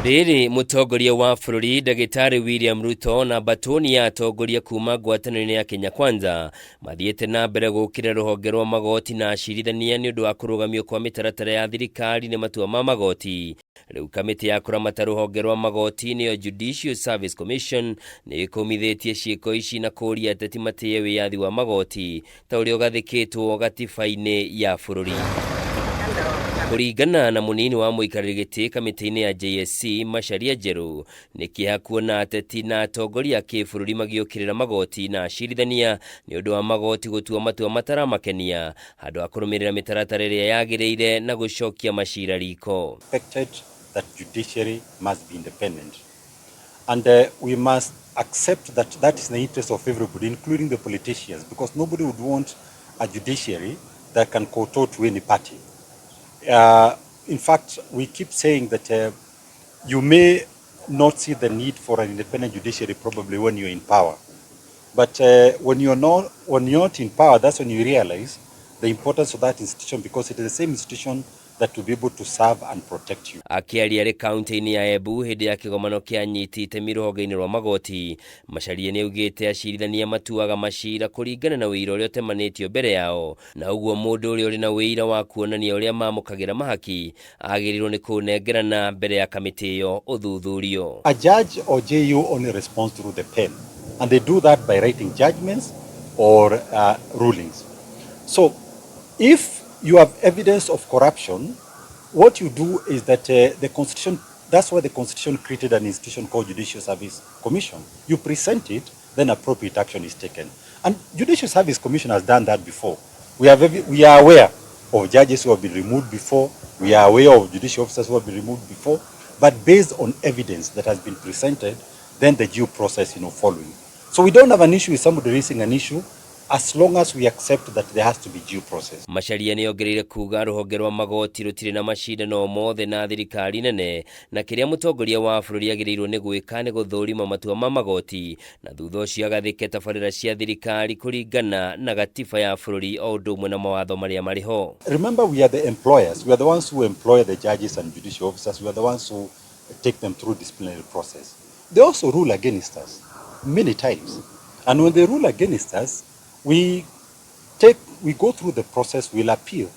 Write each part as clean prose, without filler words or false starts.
Riri mutongoria wa bururi Ndagitari William Ruto na batoni ya atongoria kuma ngwatanĩro ya Kenya Kwanza mathiĩte na mbere gũkĩra ruhonge rwa magoti na acirithania nĩ ũndũ wa kũrũgamio kwa mĩtaratara ya thirikari nĩ matua ma magoti. Rĩu kamĩtĩ ya kũramata ruhonge rwa magoti nĩyo Judicial Service Commission nĩ ĩkũmithĩtie ciĩko ici na kũria ateti matĩye wĩyathi wa magoti ta ũrĩa ũgathĩkĩtwo gatiba-inĩ ya bũrũri. Kũringana na munini wa mũikarĩri gĩtĩ kamĩtĩ-inĩ ya JSC Macharia Njerũ, nĩ kĩeha kuona ateti na atongoria a kĩbũrũri magĩũkĩrĩra magoti na acirithania nĩ ũndũ wa magoti gũtua matua mataramakenia handũ ha kũrũmĩrĩra mĩtaratara ĩrĩa yagĩrĩire na gũcokia macira riko. That judiciary must be independent, and we must accept that that is in the interest of everybody, including the politicians, because nobody would want a judiciary that can kowtow to any party. In fact, we keep saying that you may not see the need for an independent judiciary probably when you're in power, but when you're not in power, that's when you realize the importance of that institution, because it is the same institution that will be able to serve and protect you. Akiaria ri kaunti-inĩ ya Embu hĩndĩ ya kĩgomano kĩa nyiti itemi rũhonge-inĩ rwa magoti, Macharia nĩ augĩte acirithania matuaga macira kũringana na wĩira ũrĩa ũtemanĩtio mbere yao, na ũguo mũndũ ũrĩa ũrĩ na wĩira wa kuonania ũrĩa mamũkagĩra mahaki agĩrĩirwo nĩ kũnengerana mbere ya kamĩtĩ ĩyo ũthuthurio. A judge or JU only responds through the pen, and they do that by writing judgments or rulings. So if you have evidence of corruption, what you do is that the Constitution, that's why the Constitution created an institution called Judicial Service Commission. You present it, then appropriate action is taken. And Judicial Service Commission has done that before. We are aware of judges who have been removed before. We are aware of judicial officers who have been removed before. But based on evidence that has been presented, then the due process, following. So we don't have an issue with somebody raising an issue, as long as we accept that there has to be due process. Macharia nĩ ongereire kuga ruhonge rwa magoti rutiri na macindano mothe na thirikari nene, na kĩrĩa mũtongoria wa bũrũri agĩrĩirwo nĩ gwĩka nĩ gũthũrima matua ma magoti na thutha ũcio agathĩke tabarĩra cia thirikari kũringana na gatiba ya bũrũri o ũndũ ũmwe na mawatho marĩa marĩ ho. Remember, we are the employers. We are the ones who employ the judges and judicial officers. We are the ones who take them through disciplinary process. They also rule against us many times. And when they rule against us, we go through the process, we'll appeal.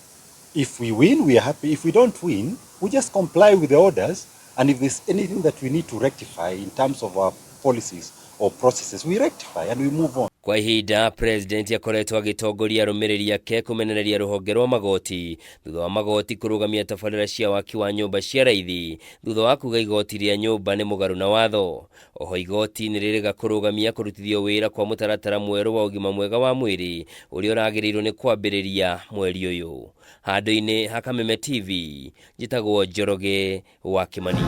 If we win, we are happy. If we don't win, we just comply with the orders. And if there's anything that we need to rectify in terms of our policies or processes, we rectify and we move on. Kwa ihinda, President akoretwo agĩtongoria arũmĩrĩri ake kũmenereria rũhonge rwa magoti thutha wa magoti kũrũgamia tabarĩra cia waki wa nyũmba cia raithi thutha wa kuga igoti rĩa nyũmba nĩ mũgarũ na watho. Oho igoti nĩ rĩrĩga kũrũgamia kũrutithio wĩra kwa mũtaratara mwerũ wa ũgima mwega wa mwĩrĩ ũrĩa ũragĩrĩirwo nĩ kwambĩrĩria mweri ũyũ. Handũ-inĩ ha Kameme TV, njĩtagwo Njoroge wa Kimani.